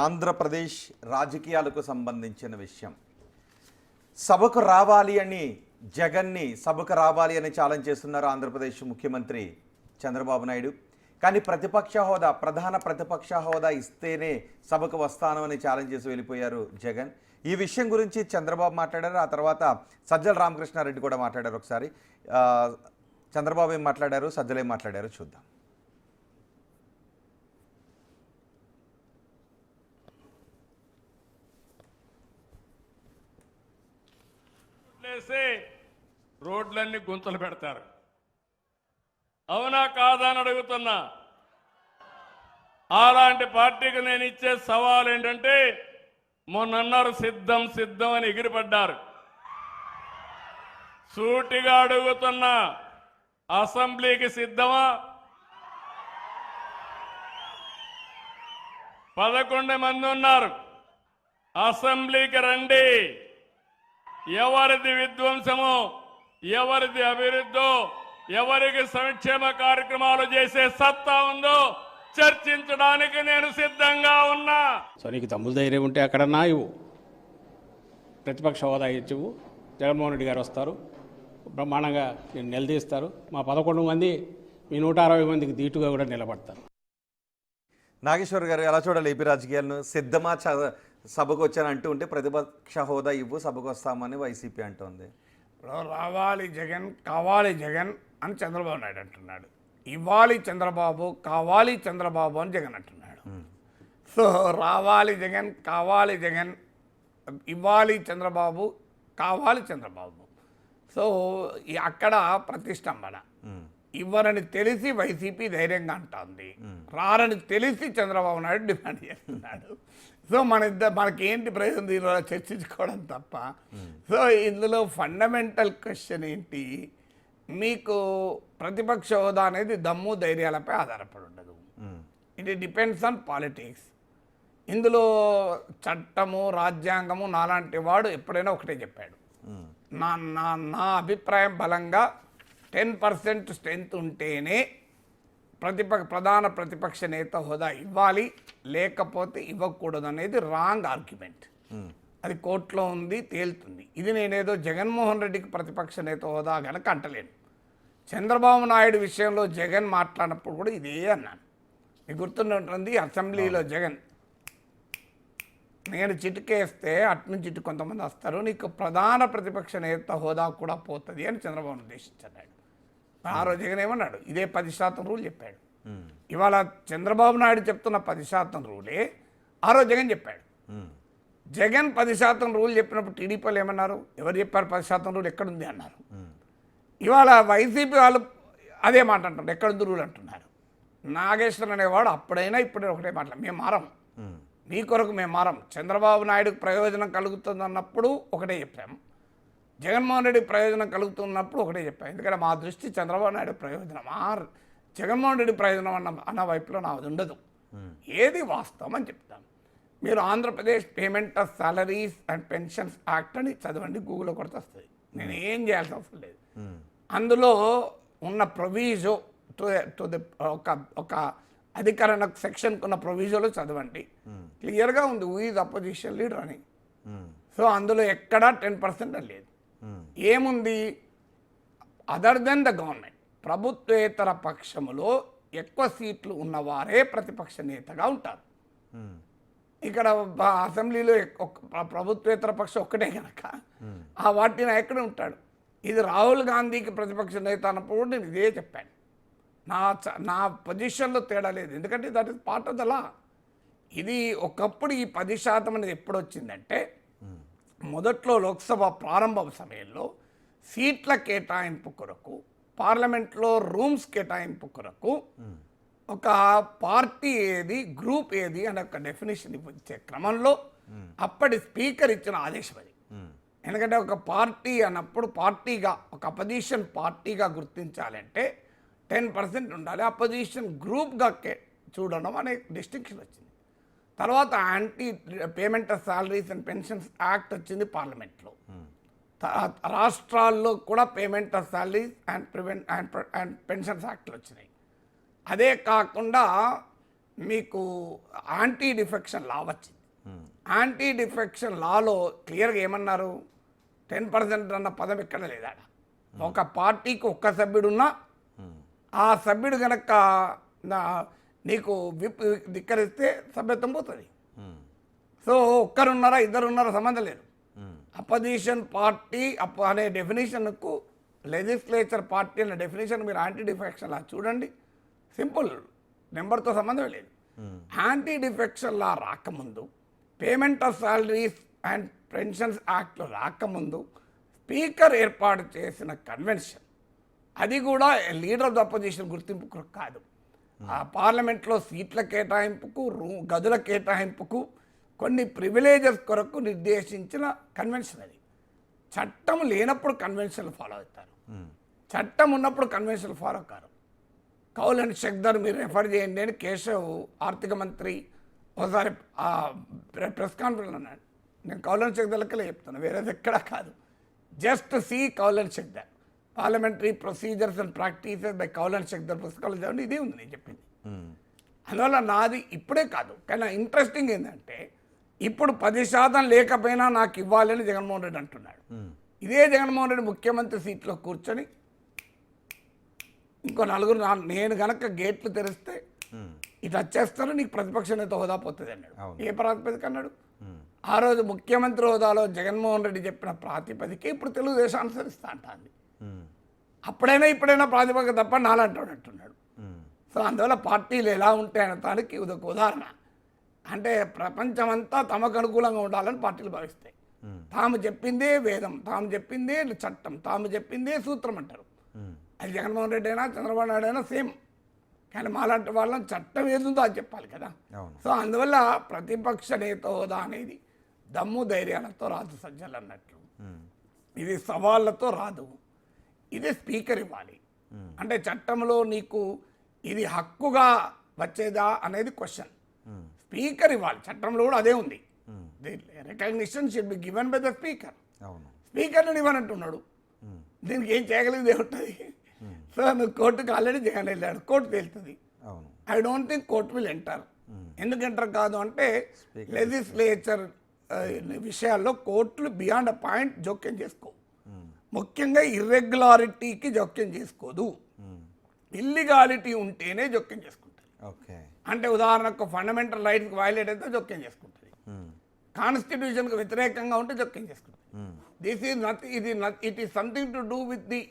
ఆంధ్రప్రదేశ్ రాజకీయాలకు సంబంధించిన విషయం. సభకు రావాలి అని జగన్ని సభకు రావాలి అని ఛాలెంజ్ చేస్తున్నారు ఆంధ్రప్రదేశ్ ముఖ్యమంత్రి చంద్రబాబు నాయుడు. కానీ ప్రతిపక్ష హోదా, ప్రధాన ప్రతిపక్ష హోదా ఇస్తేనే సభకు వస్తాను అని ఛాలెంజ్ చేసి వెళ్ళిపోయారు జగన్. ఈ విషయం గురించి చంద్రబాబు మాట్లాడారు. ఆ తర్వాత సజ్జల రామకృష్ణారెడ్డి కూడా మాట్లాడారు. ఒకసారి చంద్రబాబు ఏం మాట్లాడారు, సజ్జలు ఏం మాట్లాడారు చూద్దాం. రోడ్లన్నీ గుంతలు పెడతారు. అవునా కాదా అని అడుగుతున్నా. అలాంటి పార్టీకి నేను ఇచ్చే సవాల్ ఏంటంటే, మొన్నన్నారు సిద్ధం సిద్ధం అని ఎగిరిపడ్డారు. సూటిగా అడుగుతున్నా, అసెంబ్లీకి సిద్ధమా? 11 మంది ఉన్నారు. అసెంబ్లీకి రండి. ఎవరిది విధ్వంసమో, ఎవరిది అభివృద్ధో, ఎవరికి సంక్షేమ కార్యక్రమాలు చేసే సత్తా ఉందో చర్చించడానికి నేను సిద్ధంగా ఉన్నా. సో నీకు తమ్ముడు ధైర్యం ఉంటే అక్కడన్నా ఇవ్వు, ప్రతిపక్ష హోదా ఇచ్చివు. జగన్మోహన్ రెడ్డి గారు వస్తారు, బ్రహ్మాండంగా నేను నిలదీస్తారు. మా 11 మంది మీ 160 మందికి దీటుగా కూడా నిలబడతారు. నాగేశ్వర్ గారు ఎలా చూడాలి ఏపీ రాజకీయాలను? సిద్ధమా సభకు వచ్చాను అంటూ ఉంటే ప్రతిపక్ష హోదా ఇవ్వు, సభకు వస్తామని వైసీపీ అంటోంది. రావాలి జగన్, కావాలి జగన్ అని చంద్రబాబు నాయుడు అంటున్నాడు. ఇవ్వాలి చంద్రబాబు, కావాలి చంద్రబాబు అని జగన్ అంటున్నాడు. సో రావాలి జగన్, కావాలి జగన్, ఇవ్వాలి చంద్రబాబు, కావాలి చంద్రబాబు. సో అక్కడ ప్రతిష్టంభన. ఇవ్వరని తెలిసి వైసీపీ ధైర్యంగా అంటుంది, రారని తెలిసి చంద్రబాబు నాయుడు డిమాండ్ చేస్తున్నాడు. సో మనకేంటి ప్రయోజనం దీనిలో చర్చించుకోవడం తప్ప. సో ఇందులో ఫండమెంటల్ క్వశ్చన్ ఏంటి, మీకు ప్రతిపక్ష హోదా అనేది దమ్ము ధైర్యాలపై ఆధారపడి ఉండదు. It depends on politics. ఇందులో చట్టము, రాజ్యాంగము నాలాంటి వాడు ఎప్పుడైనా ఒకటే చెప్పాడు. నా అభిప్రాయం బలంగా 10% స్ట్రెంత్ ఉంటేనే ప్రధాన ప్రతిపక్ష నేత హోదా ఇవ్వాలి, లేకపోతే ఇవ్వకూడదు అనేది రాంగ్ ఆర్గ్యుమెంట్. అది కోర్టులో ఉంది, తేలుతుంది. ఇది నేనేదో జగన్మోహన్ రెడ్డికి ప్రతిపక్ష నేత హోదా కనుక అంటలేను. చంద్రబాబు నాయుడు విషయంలో జగన్ మాట్లాడినప్పుడు కూడా ఇదే అన్నాను. మీకు గుర్తుంటుంది, అసెంబ్లీలో జగన్ నేను చిటికేస్తే అటునుంచి ఇటు కొంతమంది వస్తారు, నీకు ప్రధాన ప్రతిపక్ష నేత హోదా కూడా పోతుంది అని చంద్రబాబు ఉద్దేశించాడు. ఆ రోజు జగన్ ఏమన్నాడు, ఇదే 10% రూల్ చెప్పాడు. ఇవాళ చంద్రబాబు నాయుడు చెప్తున్న 10% రూలే ఆ రోజు జగన్ చెప్పాడు. జగన్ 10% రూల్ చెప్పినప్పుడు టీడీపీలు ఏమన్నారు, ఎవరు చెప్పారు 10% రూల్ ఎక్కడుంది అన్నారు. ఇవాళ వైసీపీ వాళ్ళు అదే మాట అంటారు, ఎక్కడుంది రూల్ అంటున్నారు. నాగేశ్వర్ అనేవాడు అప్పుడైనా ఇప్పుడే ఒకటే మాట, మేము మారం, మీ కొరకు మేము మారం. చంద్రబాబు నాయుడుకి ప్రయోజనం కలుగుతుంది అన్నప్పుడు ఒకటే చెప్పాము, జగన్మోహన్ రెడ్డి ప్రయోజనం కలుగుతున్నప్పుడు ఒకటే చెప్పాము. ఎందుకంటే మా దృష్టి చంద్రబాబు నాయుడు ప్రయోజనం, జగన్మోహన్ రెడ్డి ప్రయోజనం అన్న వైపులో నాది ఉండదు. ఏది వాస్తవం అని చెప్తాను. మీరు Andhra Pradesh payment of salaries and pensions act అని చదవండి, గూగుల్లో కొడితే వస్తుంది. నేను ఏం చేయాల్సిన అవసరం లేదు. అందులో ఉన్న ప్రొవిజో ఒక అధికరణ సెక్షన్కి ఉన్న ప్రొవిజోలో చదవండి, క్లియర్గా ఉంది హూ ఈజ్ అపోజిషన్ లీడర్ అని. సో అందులో ఎక్కడా 10% లేదు. ఏముంది, అదర్ దెన్ ద గవర్నమెంట్, ప్రభుత్వేతర పక్షములో ఎక్కువ సీట్లు ఉన్నవారే ప్రతిపక్ష నేతగా ఉంటారు. ఇక్కడ అసెంబ్లీలో ప్రభుత్వేతర పక్షం ఒక్కటే కనుక ఆ వాటి నాయకుడే ఉంటాడు. ఇది రాహుల్ గాంధీకి ప్రతిపక్ష నేత అన్నప్పుడు నేను ఇదే చెప్పాను. నా పొజిషన్లో తేడా లేదు, ఎందుకంటే that is part of the law. ఇది ఒకప్పుడు ఈ 10% అనేది ఎప్పుడు వచ్చిందంటే, మొదట్లో లోక్సభ ప్రారంభ సమయంలో సీట్ల కేటాయింపు కొరకు, పార్లమెంట్లో రూమ్స్ కేటాయింపు కొరకు ఒక పార్టీ ఏది, గ్రూప్ ఏది అనే ఒక డెఫినేషన్ ఇచ్చే క్రమంలో అప్పటి స్పీకర్ ఇచ్చిన ఆదేశం అది. ఎందుకంటే ఒక పార్టీ అన్నప్పుడు పార్టీగా, ఒక అపోజిషన్ పార్టీగా గుర్తించాలంటే 10% ఉండాలి, అపోజిషన్ గ్రూప్గా చూడడం అనే డిస్టింక్షన్ వచ్చింది. తర్వాత anti payment of salaries and pensions act వచ్చింది పార్లమెంట్లో. రాష్ట్రాల్లో కూడా payment of salaries and pensions యాక్ట్లు వచ్చినాయి. అదే కాకుండా మీకు యాంటీ డిఫెక్షన్ లా వచ్చింది. యాంటీ డిఫెక్షన్ లాలో క్లియర్గా ఏమన్నారు, 10% అన్న పదం ఎక్కడ లేదా. ఒక పార్టీకి ఒక్క సభ్యుడున్నా ఆ సభ్యుడు కనుక నీకు విప్ ధిక్కరిస్తే సభ్యత్వం పోతుంది. సో ఒక్కరున్నారా ఇద్దరున్నారా సంబంధం లేదు. అపోజిషన్ పార్టీ అనే డెఫినేషన్కు లెజిస్లేచర్ పార్టీ అనే డెఫినేషన్ మీరు యాంటీ డిఫెక్షన్ లా చూడండి, సింపుల్, నెంబర్తో సంబంధం లేదు. యాంటీ డిఫెక్షన్ లా రాకముందు, payment of salaries and pensions act రాకముందు స్పీకర్ ఏర్పాటు చేసిన కన్వెన్షన్, అది కూడా లీడర్ ఆఫ్ ద అపోజిషన్ గుర్తింపు కాదు. ఆ పార్లమెంట్లో సీట్ల కేటాయింపుకు, గదుల కేటాయింపుకు, కొన్ని ప్రివిలేజెస్ కొరకు నిర్దేశించిన కన్వెన్షన్. అది చట్టం లేనప్పుడు కన్వెన్షన్లు ఫాలో అవుతారు, చట్టం ఉన్నప్పుడు కన్వెన్షన్లు follow car. Kaul and Shakdher మీరు రెఫర్ చేయండి అని కేశవ్ ఆర్థిక మంత్రి ఒకసారి ప్రెస్ కాన్ఫరెన్స్ అన్నాడు. నేను కౌల్ అండ్ షెక్దర్ లెక్కలే చెప్తాను, వేరేది ఎక్కడా కాదు. Just see Kaul and Shakdher, parliamentary procedures and practices by Kaul and Shakdher పుస్తకాలు చదవండి, ఇదే ఉంది నేను చెప్పింది. అందువల్ల నాది ఇప్పుడే కాదు, కానీ ఇంట్రెస్టింగ్ ఏంటంటే ఇప్పుడు 10% లేకపోయినా నాకు ఇవ్వాలని జగన్మోహన్ రెడ్డి అంటున్నాడు. ఇదే జగన్మోహన్ రెడ్డి ముఖ్యమంత్రి సీట్లో కూర్చొని ఇంకో నలుగురు నేను గనక గేట్లు తెరిస్తే ఇటు వచ్చేస్తారు, నీకు ప్రతిపక్ష నేత హోదా పోతుంది అన్నాడు. ఏ ప్రాతిపదిక అన్నాడు? ఆ రోజు ముఖ్యమంత్రి హోదాలో జగన్మోహన్ రెడ్డి చెప్పిన ప్రాతిపదిక ఇప్పుడు తెలుగుదేశం అనుసరిస్తా అంటుంది. అప్పుడైనా ఇప్పుడైనా ప్రాతిపదిక తప్ప నాలంటాడు అంటున్నాడు. సో అందువల్ల పార్టీలు ఎలా ఉంటాయనే దానికి ఇదొక ఉదాహరణ. అంటే ప్రపంచమంతా తమకు అనుకూలంగా ఉండాలని పార్టీలు భావిస్తాయి. తాము చెప్పిందే వేదం, తాము చెప్పిందే చట్టం, తాము చెప్పిందే సూత్రం అంటారు. అది జగన్మోహన్ రెడ్డి అయినా చంద్రబాబు నాయుడు అయినా సేమ్. కానీ మాలాంటి వాళ్ళని చట్టం ఏదుందో అది చెప్పాలి కదా. సో అందువల్ల ప్రతిపక్ష నేత హోదా అనేది దమ్ము ధైర్యాలతో రాదు సజ్జలు అన్నట్లు. ఇది సవాళ్ళతో రాదు, ఇది స్పీకర్ ఇవ్వాలి. అంటే చట్టంలో నీకు ఇది హక్కుగా వచ్చేదా అనేది క్వశ్చన్. స్పీకర్ ఇవ్వాలి, చట్టంలో కూడా అదే ఉంది. Recognition should be given by the speaker. స్పీకర్ని ఇవ్వనంటున్నాడు, దీనికి ఏం చేయగలిగేది ఉంటుంది. సో నువ్వు కోర్టుకు ఆల్రెడీ జగన్ వెళ్ళాడు, కోర్టు తేలుతుంది. I don't think court will enter. ఎందుకు ఎంటర్ కాదు అంటే లెజిస్లేచర్ విషయాల్లో కోర్టులు బియాండ్ అ పాయింట్ జోక్యం చేసుకో. ముఖ్యంగా ఇర్రెగ్యులారిటీకి జోక్యం చేసుకోదు, ఇల్లీగాలిటీ ఉంటేనే జోక్యం చేసుకుంటుంది. అంటే ఉదాహరణకు ఫండమెంటల్ రైట్స్కి వైలేట్ అయితే జోక్యం చేసుకుంటుంది, కాన్స్టిట్యూషన్కి వ్యతిరేకంగా ఉంటే జోక్యం చేసుకుంటుంది. This is not it is something to do with the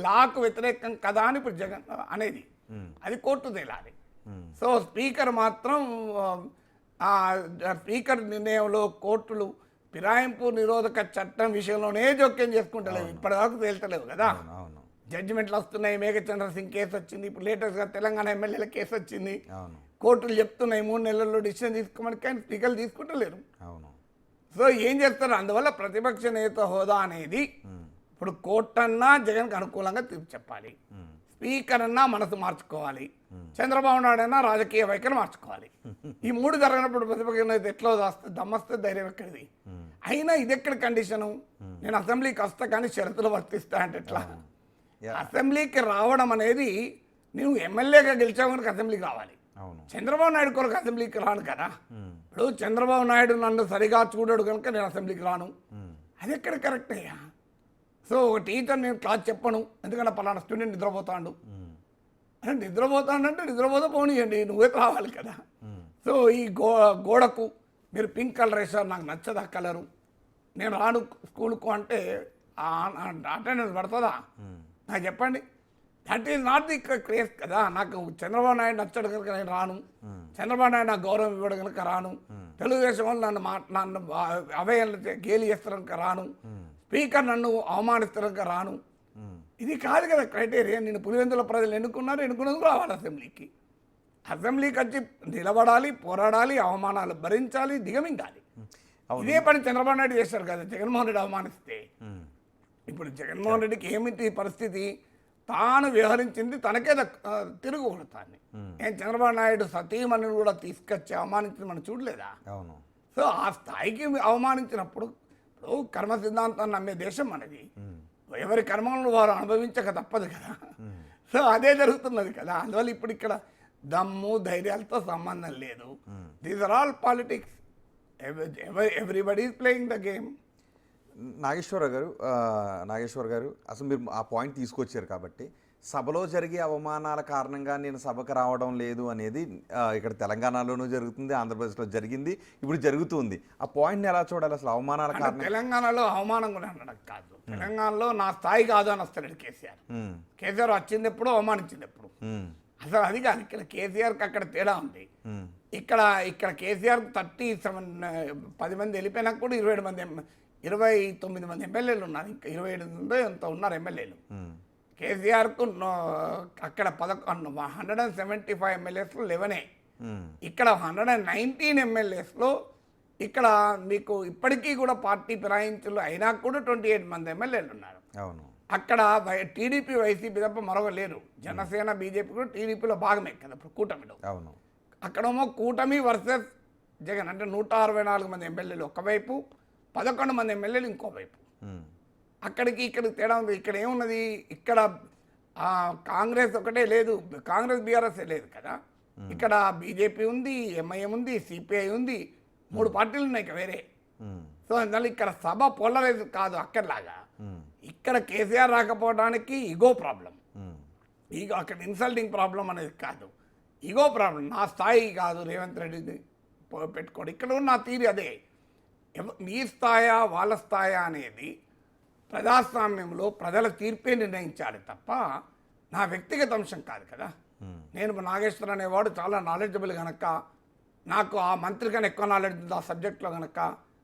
లాకు వ్యతిరేకం కదా అని ఇప్పుడు జగన్ అనేది, అది కోర్టు తేలాలి. సో స్పీకర్ మాత్రం స్పీకర్ నిర్ణయంలో కోర్టులు ఫిరాయింపు నిరోధక చట్టం విషయంలోనే జోక్యం చేసుకుంటలేవు, ఇప్పటిదాకా తేల్చలేవు కదా. జడ్జిమెంట్లు వస్తున్నాయి, మేఘచంద్ర సింగ్ కేసు వచ్చింది, ఇప్పుడు లేటెస్ట్గా తెలంగాణ ఎమ్మెల్యేల కేసు వచ్చింది. కోర్టులు చెప్తున్నాయి 3 నెలల్లో డిసిషన్ తీసుకోమని, కానీ స్పీకర్లు తీసుకుంటలేరు. సో ఏం చేస్తారు? అందువల్ల ప్రతిపక్ష నేత హోదా అనేది ఇప్పుడు కోర్టు అన్నా జగన్కి అనుకూలంగా తీర్పు చెప్పాలి, స్పీకర్ అన్నా మనసు మార్చుకోవాలి, చంద్రబాబు నాయుడు అయినా రాజకీయ వైఖరి మార్చుకోవాలి. ఈ 3 జరిగినప్పుడు ప్రతిపక్ష నేత ఎట్లా వస్తే దమ్మస్తే ధైర్యం ఎక్కడిది? అయినా ఇది ఎక్కడ కండిషను? నేను అసెంబ్లీకి వస్తా కానీ షరతులు వర్తిస్తా అంటే ఎట్లా? అసెంబ్లీకి రావడం అనేది నువ్వు ఎమ్మెల్యేగా గెలిచావు కనుక అసెంబ్లీకి రావాలి. చంద్రబాబు నాయుడు కొరకు అసెంబ్లీకి రాను కదా. ఇప్పుడు చంద్రబాబు నాయుడు నన్ను సరిగా చూడడు కనుక నేను అసెంబ్లీకి రాను, అది ఎక్కడ కరెక్ట్ అయ్యా? సో ఒక టీచర్ నేను క్లాస్ చెప్పను, ఎందుకంటే పలానా స్టూడెంట్ నిద్రపోతాడు అంటే నిద్రపోతాడంటే నిద్రపోతే పోనీయండి, నువ్వే రావాలి కదా. సో ఈ గోడకు మీరు పింక్ కలర్ వేసారు, నాకు నచ్చదు ఆ కలరు, నేను రాను స్కూల్కు అంటే అటెండెన్స్ పడుతుందా? నాకు చెప్పండి. That is not the craze కదా. నాకు చంద్రబాబు నాయుడు నచ్చడు కనుక నేను రాను, చంద్రబాబు నాయుడు నాకు గౌరవం ఇవ్వడం కనుక రాను, తెలుగుదేశం వాళ్ళు నన్ను అవయలు గేలి చేస్తారు కనుక రాను, స్పీకర్ నన్ను అవమానిస్తారు కనుక రాను. ఇది కాదు కదా క్రైటీరియా. నేను పులివెందుల ప్రజలు ఎన్నుకున్నందుకు రావాలి అసెంబ్లీకి. అసెంబ్లీకి వచ్చి నిలబడాలి, పోరాడాలి, అవమానాలు భరించాలి, దిగమింగాలి. ఇదే పని చంద్రబాబు నాయుడు చేశారు కదా. జగన్మోహన్ రెడ్డి అవమానిస్తే ఇప్పుడు జగన్మోహన్ రెడ్డికి ఏమిటి పరిస్థితి? తాను వ్యవహరించింది తనకే తిరుగుకూడదు. తాన్ని నేను చంద్రబాబు నాయుడు సతీమణిని కూడా తీసుకొచ్చి అవమానించింది మనం చూడలేదా? సో ఆ స్థాయికి అవమానించినప్పుడు, ఇప్పుడు కర్మ సిద్ధాంతాన్ని నమ్మే దేశం మనది, ఎవరి కర్మలను వారు అనుభవించక తప్పదు కదా. సో అదే జరుగుతున్నది కదా. అందువల్ల ఇప్పుడు ఇక్కడ దమ్ము ధైర్యాలతో సంబంధం లేదు. These are all politics. Everybody is playing the game. Nageswara గారు అసలు మీరు ఆ పాయింట్ తీసుకొచ్చారు కాబట్టి సభలో జరిగే అవమానాల కారణంగా నేను సభకు రావడం లేదు అనేది ఇక్కడ తెలంగాణలోనూ జరుగుతుంది, ఆంధ్రప్రదేశ్లో జరిగింది, ఇప్పుడు జరుగుతుంది. ఆ పాయింట్ని ఎలా చూడాలి అసలు అవమానాల కారణం? తెలంగాణలో అవమానం కూడా అనడం కాదు, తెలంగాణలో నా స్థాయి కాదు అని వస్తాడు కేసీఆర్. కేసీఆర్ వచ్చింది ఎప్పుడు, అవమానించింది ఎప్పుడు? అసలు అది కాదు. ఇక్కడ కేసీఆర్కి అక్కడ తేడా ఉంది. ఇక్కడ కేసీఆర్ 10 మంది వెళ్ళిపోయినాక కూడా 29 మంది ఎమ్మెల్యేలు ఉన్నారు. ఇంకా 27 ఎంత ఉన్నారు ఎమ్మెల్యేలు. కేసీఆర్కు అక్కడ 175 ఎమ్మెల్యేస్లో 11. ఇక్కడ 119 ఎమ్మెల్యేస్లో ఇక్కడ మీకు ఇప్పటికీ కూడా పార్టీ ఫిరాయించులు అయినా కూడా 28 మంది ఎమ్మెల్యేలు ఉన్నారు. అవును. అక్కడ టీడీపీ వైసీపీ తప్ప మరొక లేరు. జనసేన బీజేపీ కూడా టీడీపీలో భాగమే కదా ఇప్పుడు కూటమిలో. అవును. అక్కడేమో కూటమి వర్సెస్ జగన్, అంటే 164 మంది ఎమ్మెల్యేలు ఒకవైపు, 11 మంది ఎమ్మెల్యేలు ఇంకోవైపు. అక్కడికి ఇక్కడికి తేడా ఉంది. ఇక్కడ ఏమున్నది, ఇక్కడ కాంగ్రెస్ ఒకటే లేదు, కాంగ్రెస్ బీఆర్ఎస్ లేదు కదా. ఇక్కడ బీజేపీ ఉంది, ఎంఐఎం ఉంది, సిపిఐ ఉంది, 3 పార్టీలు ఉన్నాయి ఇక వేరే. సో అందువల్ల ఇక్కడ సభ పోలరైజ్ కాదు అక్కడలాగా. ఇక్కడ కేసీఆర్ రాకపోవడానికి ఇగో ప్రాబ్లం, ఈగో అక్కడ ఇన్సల్టింగ్ ప్రాబ్లం అనేది కాదు, ఇగో ప్రాబ్లం. నా స్థాయి కాదు రేవంత్ రెడ్డిని పెట్టుకోండి. ఇక్కడ ఉన్న నా తీరు అదే. నీ స్థాయా వాళ్ళ స్థాయా అనేది ప్రజాస్వామ్యంలో ప్రజల తీర్పే నిర్ణయించాలి తప్ప నా వ్యక్తిగత అంశం కాదు కదా. నేను నాగేశ్వర్ అనేవాడు చాలా నాలెడ్జబుల్ కనుక, నాకు ఆ మంత్రి కన్నా ఎక్కువ నాలెడ్జ్ ఉంది ఆ సబ్జెక్ట్లో కనుక,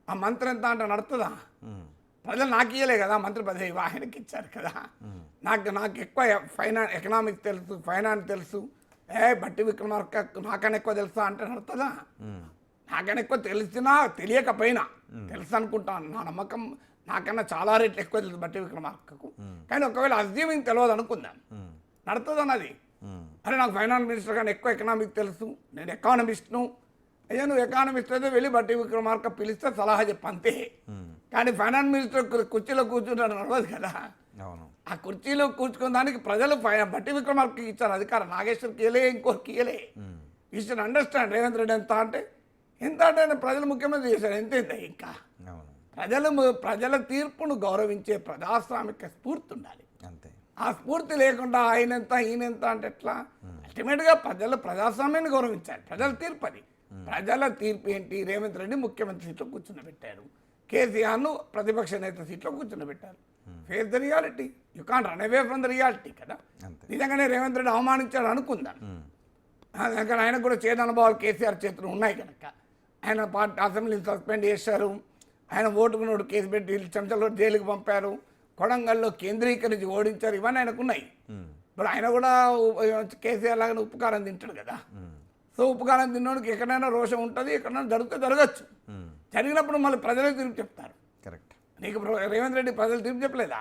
ఆ మంత్రి ఎంత అంటే నడుతుందా? ప్రజలు నాకు ఇయ్యలే కదా మంత్రి పదవి, ఆయనకి ఇచ్చారు కదా. నాకు ఎక్కువ ఎకనామిక్స్ తెలుసు, ఫైనాన్స్ తెలుసు, బట్టి విక్రమార్క నాకన్నా ఎక్కువ తెలుసా అంటే నడుతుందా? నాకన్నా ఎక్కువ తెలిసినా తెలియకపోయినా తెలుసు అనుకుంటాను. నా నమ్మకం నాకన్నా చాలా రేట్లు ఎక్కువ తెలుసు బట్టి విక్రమార్కకు. కానీ ఒకవేళ అజ్యూమింగ్ తెలియదు అనుకుందాం, నడుతుంది అన్నది. అరే నాకు ఫైనాన్స్ మినిస్టర్ కానీ ఎక్కువ ఎకనామిక్స్ తెలుసు, నేను ఎకానమిస్ట్ను, అయ్యా నువ్వు ఎకానమిస్ట్ అయితే వెళ్ళి బట్టి విక్రమార్క పిలిస్తే సలహా చెప్పంతే. కానీ ఫైనాన్స్ మినిస్టర్ కుర్చీలో కూర్చుంటాడు నడవదు కదా. ఆ కుర్చీలో కూర్చుకున్న దానికి ప్రజలు బట్టి విక్రమార్కకి ఇచ్చారు అధికారం, నాగేశ్వర్కి ఇయ్యలే, ఇంకోరికి ఇయ్యలే. You should understand. Revanth Reddy ఎంత అంటే ప్రజలు ముఖ్యమంత్రి చేశారు, ఎంత ఇంకా ప్రజల తీర్పును గౌరవించే ప్రజాస్వామిక స్ఫూర్తి ఉండాలి. అంతే. ఆ స్ఫూర్తి లేకుండా ఆయనంత ఈయనంత అంటే ఎట్లా? అల్టిమేట్గా ప్రజాస్వామ్యాన్ని గౌరవించాలి. ప్రజల తీర్పు అది. ప్రజల తీర్పు ఏంటి? రేవంత్ రెడ్డి ముఖ్యమంత్రి సీట్లో కూర్చున్నబెట్టారు, కేసీఆర్ను ప్రతిపక్ష నేత సీట్లో కూర్చున్నబెట్టారు. Face the reality, you can't run away from the reality కదా. నిజంగానే రేవంత్ రెడ్డి అవమానించాడు అనుకుందాం, కానీ ఆయనకు కూడా చేదు అనుభవాలు కేసీఆర్ చేతులు ఉన్నాయి కనుక ఆయన అసెంబ్లీని సస్పెండ్ చేశారు, ఆయన ఓటుకున్నోడు కేసు పెట్టి చెంచలో జైలుకి పంపారు, కొడంగల్లో కేంద్రీకరించి ఓడించారు, ఇవన్నీ ఆయనకున్నాయి. ఇప్పుడు ఆయన కూడా కేసీఆర్ లాగానే ఉప్పుకారం తింటాడు కదా. సో ఉప్పుకారం తిన్నోడికి ఎక్కడైనా రోషం ఉంటుంది, ఎక్కడైనా జరగచ్చు. జరిగినప్పుడు మళ్ళీ ప్రజలే తీర్పు చెప్తారు. కరెక్ట్. నీకు రేవంత్ రెడ్డి ప్రజలు తీర్పు చెప్పలేదా?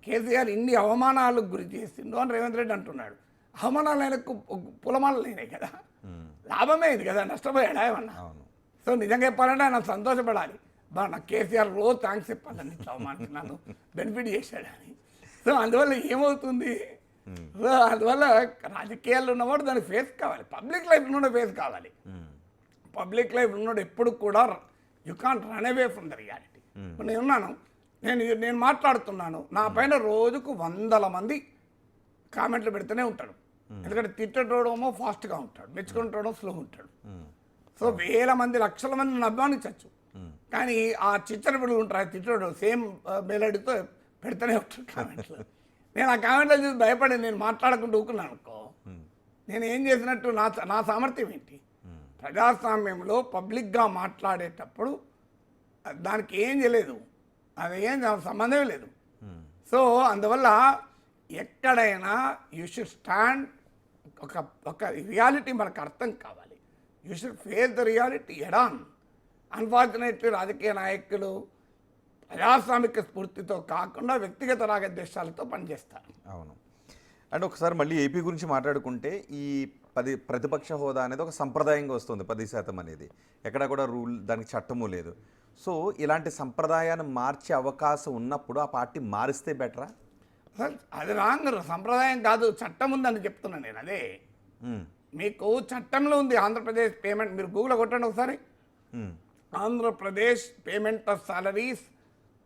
కేసీఆర్ ఇన్ని అవమానాలకు గురి చేసిండు అని రేవంత్ రెడ్డి అంటున్నాడు. అవమానాలు ఆయనకు పులమాలు లేనాయి కదా, లాభమే ఇది కదా, నష్టపోయాడా ఏమన్నా? సో నిజంగా చెప్పాలంటే ఆయన సంతోషపడాలి. నాకు కేసీఆర్ రోజు థ్యాంక్స్ చెప్పాలని ఇట్లా అవమానించినాను, బెనిఫిట్ చేశాడని. సో అందువల్ల ఏమవుతుంది? సో అందువల్ల రాజకీయాల్లో ఉన్నవాడు దానికి ఫేస్ కావాలి, పబ్లిక్ లైఫ్ ఉన్నోడు ఫేస్ కావాలి. పబ్లిక్ లైఫ్ ఉన్నోడు ఎప్పుడు కూడా you can't run away from the reality. ఇప్పుడు నేను ఉన్నాను, నేను మాట్లాడుతున్నాను, నా పైన రోజుకు 100 మంది కామెంట్లు పెడుతూనే ఉంటాడు. ఎందుకంటే తిట్టడమో ఫాస్ట్గా ఉంటాడు, మెచ్చుకుంటాడో స్లో ఉంటాడు. సో 1000 మంది 1,00,000 మంది నన్ను అభిమానించవచ్చు, కానీ ఆ చిచ్చర బిడ్డలు ఉంటారు, తిట్టడు సేమ్ బేలడితో పెడుతూనే ఉంటాడు కామెంట్లు. నేను ఆ కామెంట్లో చూసి భయపడి నేను మాట్లాడకుండా ఊకున్నాను అనుకో, నేను ఏం చేసినట్టు? నా సామర్థ్యం ఏంటి? ప్రజాస్వామ్యంలో పబ్లిక్గా మాట్లాడేటప్పుడు దానికి ఏం చేయలేదు, అది ఏం సంబంధమే లేదు. సో అందువల్ల ఎక్కడైనా యూ షుడ్ స్టాండ్, ఒక రియాలిటీ మనకు అర్థం కావాలి. You should face the reality head on. Unfortunately రాజకీయ నాయకులు ప్రజాస్వామిక స్ఫూర్తితో కాకుండా వ్యక్తిగత రాగద్వేషాలతో పనిచేస్తారు. అవును. అండ్ ఒకసారి మళ్ళీ ఏపీ గురించి మాట్లాడుకుంటే ఈ ప్రతిపక్ష హోదా అనేది ఒక సంప్రదాయంగా వస్తుంది, 10% అనేది. ఎక్కడ కూడా రూల్, దానికి చట్టము లేదు. సో ఇలాంటి సంప్రదాయాన్ని మార్చే అవకాశం ఉన్నప్పుడు ఆ పార్టీ మారిస్తే బెటరా? అది రాంగ్, సంప్రదాయం కాదు, చట్టం ఉందని చెప్తున్నాను నేను. అదే మీకు చట్టంలో ఉంది ఆంధ్రప్రదేశ్ పేమెంట్, మీరు గూగుల్ కొట్టండి ఒకసారి, um. Andhra Pradesh payment of salaries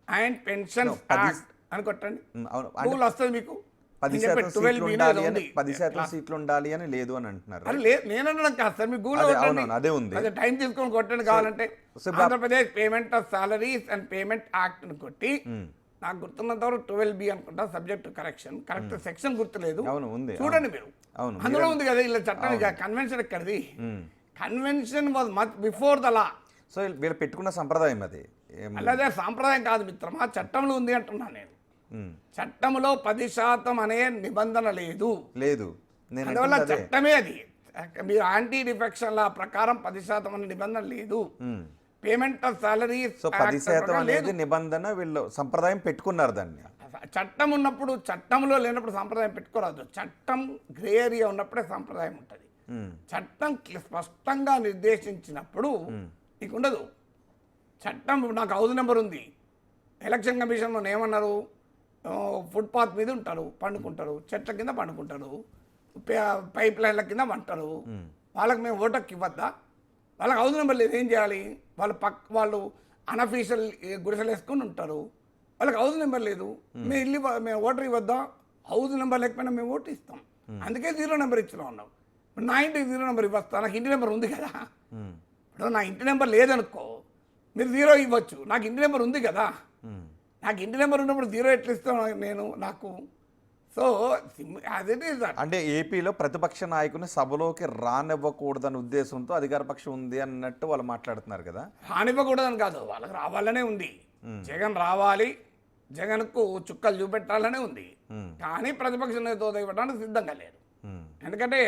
and pensions act అని కొట్టండి, అవును. అంటే గూగుల్ వస్తుంది మీకు. 10% సీట్లు ఉండాలి అని 10% సీట్లు ఉండాలి అని లేదు అని అంటున్నారు. అది నేను అనడం కాదు సార్, మీకు గూగుల్ అదే, కొట్టండి, అవునవును, అదే ఉంది. అదే టైం తీసుకొని కొట్టండి కావాలంటే. So Andhra Pradesh payment of salaries and payment act అని కొట్టి, నాకు గుర్తున్నంత వరకు 12B అనుకుంటా, సబ్జెక్ట్ కరెక్షన్, కరెక్ట్ సెక్షన్ గుర్తులేదు, అవును ఉంది. చూడండి మీరు. అవును, అందులో ఉంది కదా ఇలా చట్టం. కన్వెన్షన్ ఎక్కడిది? Convention was much before the law. So వీళ్ళు పెట్టుకున్న సంప్రదాయం అది. అలాగే సాంప్రదాయం కాదు మిత్రమా, చట్టంలో ఉంది అంటున్నాను నేను. చట్టంలో 10% అనే నిబంధన లేదు. లేదు, నేను అందువల్ల అంటుంది అదే. చట్టమే అది. మీరు యాంటీ డిఫెక్షన్ లా ప్రకారం 10% అనే నిబంధన లేదు. పేమెంట్ ఆఫ్ సాలరీ సో 10% అనేది నిబంధన, వీళ్ళు సంప్రదాయం పెట్టుకున్నారు దాన్ని. చట్టం ఉన్నప్పుడు, చట్టంలో లేనప్పుడు సాంప్రదాయం పెట్టుకోరాదు. చట్టం గ్రే ఏరియా ఉన్నప్పుడే సాంప్రదాయం ఉంటుంది. చట్టం స్పష్టంగా నిర్దేశించినప్పుడు నీకు ఉండదు. చట్టం నాకు హౌస్ నెంబర్ ఉంది, ఎలక్షన్ కమిషన్లో ఏమన్నారు, ఫుట్పాత్ మీద ఉంటారు, పండుకుంటారు, చెట్ల కింద పండుకుంటారు, పైప్ లైన్ల కింద పంటారు, వాళ్ళకి మేము ఓటర్కి ఇవ్వద్దా? వాళ్ళకి హౌస్ నెంబర్ లేదు, ఏం చేయాలి? వాళ్ళు అన్అఫీషియల్ గుడిసెలు వేసుకొని ఉంటారు, వాళ్ళకి హౌస్ నెంబర్ లేదు, మేము ఓటర్ ఇవ్వద్దా? హౌస్ నెంబర్ లేకపోయినా మేము ఓటు ఇస్తాం, అందుకే 0 నెంబర్ ఇచ్చినా ఉన్నాం. నా ఇంటికి 0 నెంబర్ ఇవ్వస్తా, నాకు ఇంటి నెంబర్ ఉంది కదా. ఇప్పుడు నా ఇంటి నెంబర్ లేదనుకో, మీరు 0 ఇవ్వచ్చు, నాకు ఇంటి నెంబర్ ఉంది కదా. నాకు ఇంటి నెంబర్ ఉన్నప్పుడు 0 ఎట్లా ఇస్తాను నేను నాకు? సో అదే అంటే ఏపీలో ప్రతిపక్ష నాయకుని సభలోకి రానివ్వకూడదన్న ఉద్దేశంతో అధికార పక్షం ఉంది అన్నట్టు వాళ్ళు మాట్లాడుతున్నారు కదా. రానివ్వకూడదని కాదు, వాళ్ళకి రావాలనే ఉంది. జగన్ రావాలి, జగన్కు చుక్కలు చూపెట్టాలనే ఉంది. కానీ ప్రతిపక్ష నేత ఇవ్వడానికి సిద్ధంగా లేరు. ఎందుకంటే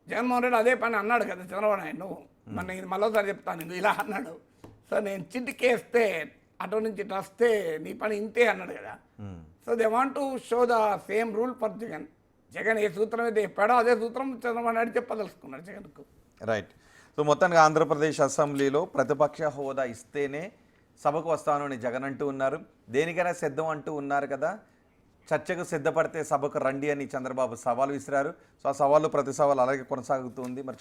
జగన్మోహన్ రెడ్డి అదే పని అన్నాడు కదా చంద్రబాబు నాయుడు. మన ఇది మరోసారి చెప్తాను, ఇది ఇలా అన్నాడు, సో నేను చిటికేస్తే అటు నుంచి ఇటు వస్తే నీ పని ఇంతే అన్నాడు కదా. So they want to show the same rule for Jagan. Jagan ఏ సూత్రం అయితే చెప్పాడో అదే సూత్రం చంద్రబాబు నాయుడు చెప్పదలుచుకున్నాడు జగన్కు. రైట్. సో మొత్తానికి ఆంధ్రప్రదేశ్ అసెంబ్లీలో ప్రతిపక్ష హోదా ఇస్తేనే సభకు వస్తాను అని జగన్ అంటూ ఉన్నారు. దేనికైనా సిద్ధం అంటూ ఉన్నారు కదా. చర్చకు సిద్ధపడితే సభకు రండి అని చంద్రబాబు సవాల్ విసిరారు. సో ఆ సవాళ్ళు ప్రతి సవాల్ అలాగే కొనసాగుతుంది. మరి